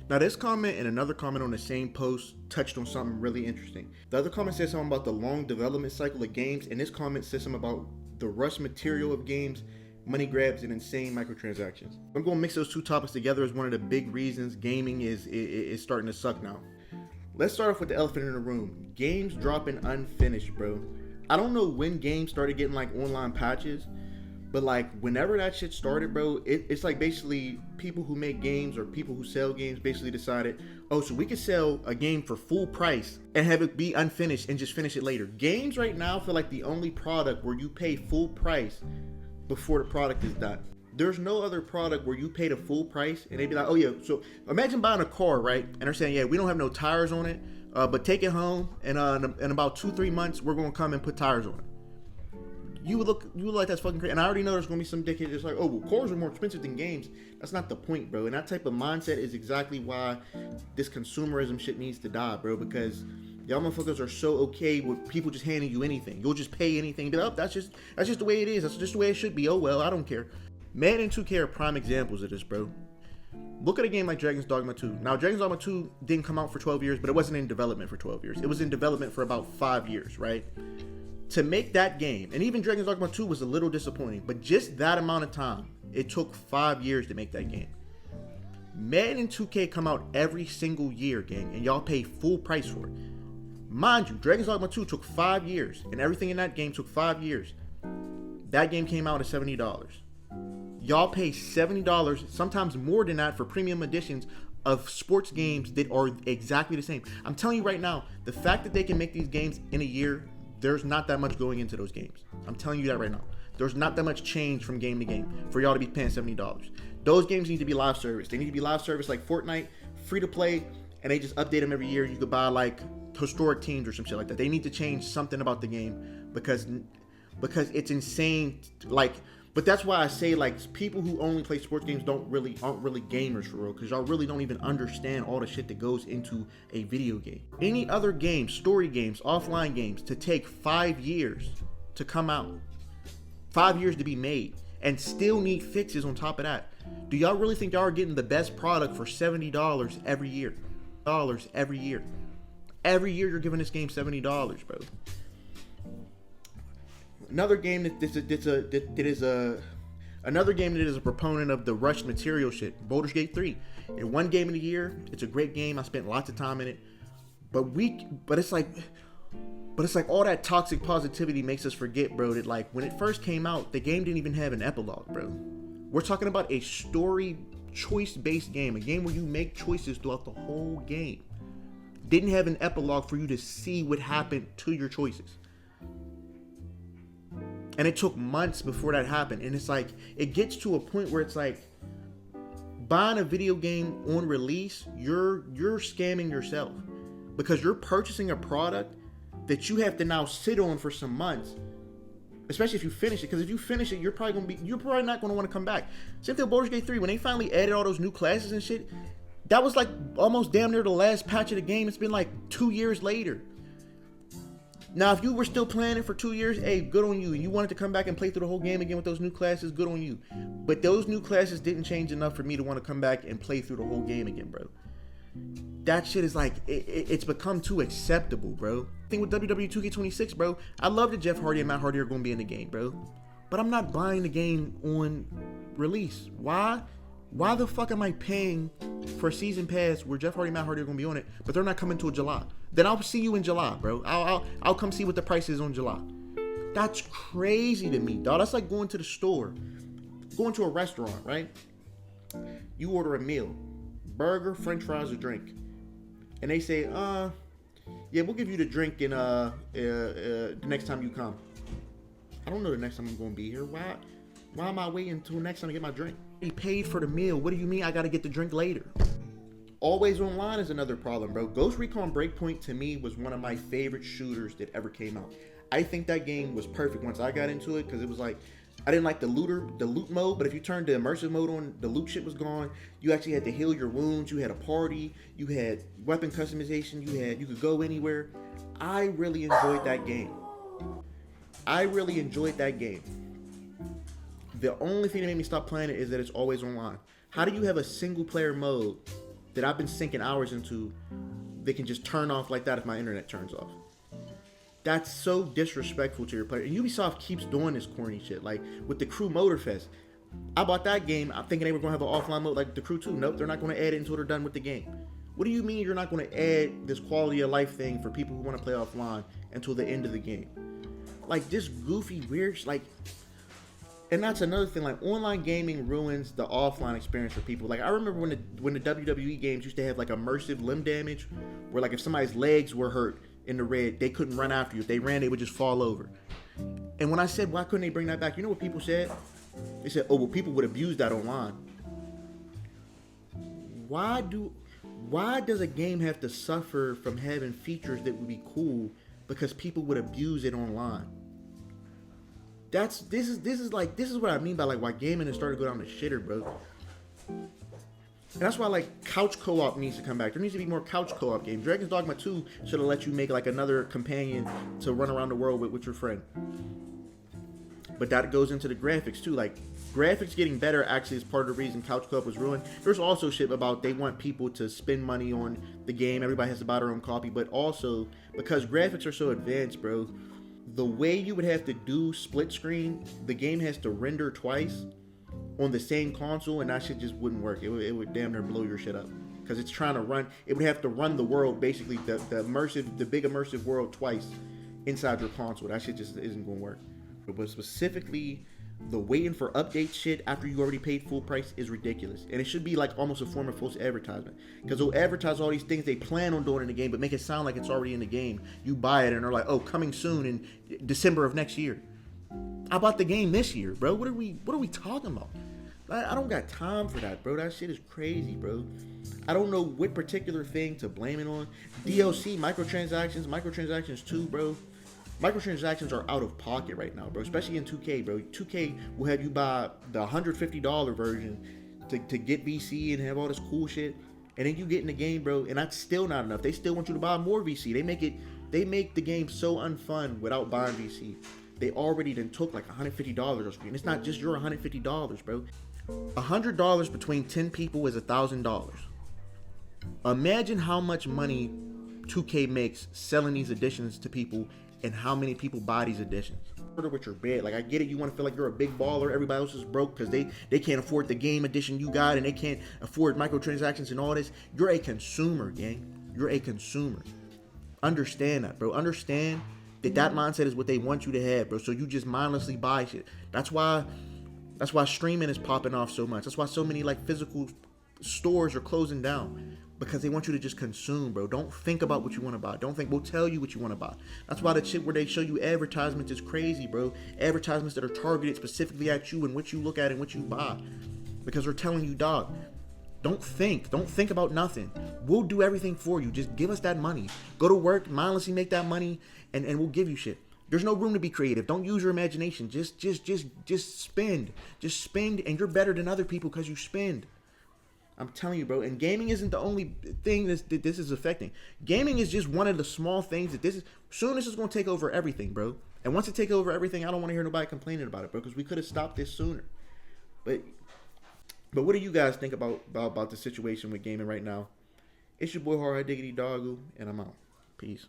Now, this comment and another comment on the same post touched on something really interesting. The other comment said something about the long development cycle of games, and this comment said something about the rush material of games, money grabs, and insane microtransactions. I'm going to mix those two topics together as one of the big reasons gaming is starting to suck now. Let's start off with the elephant in the room. Games dropping unfinished, bro. I don't know when games started getting like online patches, but like whenever that shit started, bro, it's like basically people who make games or people who sell games basically decided, oh, so we could sell a game for full price and have it be unfinished and just finish it later. Games right now feel like the only product where you pay full price before the product is done. There's no other product where you pay the full price and they be like, oh yeah, so imagine buying a car, right? And they're saying, yeah, we don't have no tires on it, but take it home and in about 2-3 months, we're gonna come and put tires on it. You would look like that's fucking crazy. And I already know there's gonna be some dickhead just like, oh, well, cars are more expensive than games. That's not the point, bro. And that type of mindset is exactly why this consumerism shit needs to die, bro. Because y'all motherfuckers are so okay with people just handing you anything. You'll just pay anything. Be like, oh, that's just the way it is. That's just the way it should be. Oh well, I don't care. Madden 2K are prime examples of this, bro. Look at a game like Dragon's Dogma 2. Now, Dragon's Dogma 2 didn't come out for 12 years, but it wasn't in development for 12 years. It was in development for about 5 years, right? To make that game, and even Dragon's Dogma 2 was a little disappointing, but just that amount of time, it took 5 years to make that game. Madden 2K come out every single year, gang, and y'all pay full price for it. Mind you, Dragon's Dogma 2 took 5 years, and everything in that game took 5 years. That game came out at $70. Y'all pay $70, sometimes more than that, for premium editions of sports games that are exactly the same. I'm telling you right now, the fact that they can make these games in a year, there's not that much going into those games. I'm telling you that right now. There's not that much change from game to game for y'all to be paying $70. Those games need to be live service. They need to be live service like Fortnite, free to play, and they just update them every year. You could buy like historic teams or some shit like that. They need to change something about the game because it's insane. But that's why I say like people who only play sports games aren't really gamers for real, because y'all really don't even understand all the shit that goes into a video game. Any other game, story games, offline games, to take 5 years to come out, 5 years to be made, and still need fixes on top of that. Do y'all really think y'all are getting the best product for $70 every year? Every year. Every year you're giving this game $70, bro. Another game that is a proponent of the rushed material shit, Baldur's Gate 3. In one game in a year, it's a great game. I spent lots of time in it, but it's like all that toxic positivity makes us forget, bro, that like when it first came out, the game didn't even have an epilogue, bro. We're talking about a story choice-based game, a game where you make choices throughout the whole game. Didn't have an epilogue for you to see what happened to your choices. And it took months before that happened. And it's like, it gets to a point where it's like, buying a video game on release, you're scamming yourself. Because you're purchasing a product that you have to now sit on for some months. Especially if you finish it. Because if you finish it, you're probably not going to want to come back. Same thing with Baldur's Gate 3. When they finally added all those new classes and shit, that was like almost damn near the last patch of the game. It's been like 2 years later. Now, if you were still playing it for 2 years, hey, good on you. And you wanted to come back and play through the whole game again with those new classes, good on you. But those new classes didn't change enough for me to want to come back and play through the whole game again, bro. That shit is like, it's become too acceptable, bro. Thing with WWE 2K26, bro. I love that Jeff Hardy and Matt Hardy are going to be in the game, bro. But I'm not buying the game on release. Why? Why the fuck am I paying for a season pass where Jeff Hardy and Matt Hardy are going to be on it, but they're not coming till July? Then I'll see you in July, bro. I'll come see what the price is on July. That's crazy to me, dog. That's like going to the store, going to a restaurant, right? You order a meal, burger, french fries, a drink. And they say, yeah, we'll give you the drink in the next time you come. I don't know the next time I'm going to be here. Why am I waiting until next time to get my drink? He paid for the meal. What do you mean I got to get the drink later? Always online is another problem, bro. Ghost Recon Breakpoint to me was one of my favorite shooters that ever came out. I think that game was perfect once I got into it because it was like, I didn't like the loot mode, but if you turned the immersive mode on, the loot shit was gone. You actually had to heal your wounds. You had a party. You had weapon customization. You could go anywhere. I really enjoyed that game. The only thing that made me stop playing it is that it's always online. How do you have a single player mode that I've been sinking hours into, they can just turn off like that if my internet turns off. That's so disrespectful to your player. And Ubisoft keeps doing this corny shit. Like with the Crew Motorfest, I bought that game. I'm thinking they were going to have an offline mode like the Crew 2. Nope, they're not going to add it until they're done with the game. What do you mean you're not going to add this quality of life thing for people who want to play offline until the end of the game? Like this goofy, weird, like, and that's another thing. Like online gaming ruins the offline experience for people. Like I remember when the WWE games used to have like immersive limb damage, where like if somebody's legs were hurt in the red, they couldn't run after you. If they ran, they would just fall over. And when I said why couldn't they bring that back, you know what people said? They said, oh well, people would abuse that online. Why does a game have to suffer from having features that would be cool because people would abuse it online? This is what I mean by like why gaming has started to go down the shitter, bro. And that's why like couch co-op needs to come back. There needs to be more couch co-op games. Dragon's Dogma 2 should have let you make like another companion to run around the world with your friend. But that goes into the graphics too. Like graphics getting better actually is part of the reason couch co-op was ruined. There's also shit about they want people to spend money on the game. Everybody has to buy their own copy. But also because graphics are so advanced, bro, the way you would have to do split screen, the game has to render twice on the same console, and that shit just wouldn't work. It would damn near blow your shit up because it's trying to run. It would have to run the world, basically the big immersive world twice inside your console. That shit just isn't going to work. But specifically, the waiting for update shit after you already paid full price is ridiculous, and it should be like almost a form of false advertisement because they'll advertise all these things they plan on doing in the game, but make it sound like it's already in the game. You buy it and they're like, "Oh, coming soon in December of next year." I bought the game this year, bro. What are we talking about? I don't got time for that, bro. That shit is crazy, bro. I don't know what particular thing to blame it on. DLC, microtransactions too, bro. Microtransactions are out of pocket right now, bro. Especially in 2K, bro. 2K will have you buy the $150 version to get VC and have all this cool shit, and then you get in the game, bro. And that's still not enough. They still want you to buy more VC. They make the game so unfun without buying VC. They already then took like $150 off you. And it's not just your $150, bro. $100 between 10 people is $1,000. Imagine how much money 2K makes selling these editions to people and how many people buy these editions. Order with your bed. Like I get it, you want to feel like you're a big baller, everybody else is broke because they can't afford the game edition you got and they can't afford microtransactions and all this. You're a consumer, gang. You're a consumer. Understand that, bro. Understand that mindset is what they want you to have, bro. So you just mindlessly buy shit. That's why streaming is popping off so much. That's why so many like physical stores are closing down, because they want you to just consume, bro. Don't think about what you want to buy. Don't think we'll tell you what you want to buy. That's why the shit where they show you advertisements is crazy, bro. Advertisements that are targeted specifically at you and what you look at and what you buy, because they're telling you, dog, don't think about nothing. We'll do everything for you. Just give us that money. Go to work, mindlessly make that money, and we'll give you shit. There's no room to be creative. Don't use your imagination. Just spend. Just spend, and you're better than other people because you spend. I'm telling you, bro. And gaming isn't the only thing that this is affecting. Gaming is just one of the small things that this is going to take over everything, bro. And once it takes over everything, I don't want to hear nobody complaining about it, bro, because we could have stopped this sooner. But what do you guys think about the situation with gaming right now? It's your boy Hard Diggity Doggo, and I'm out. Peace.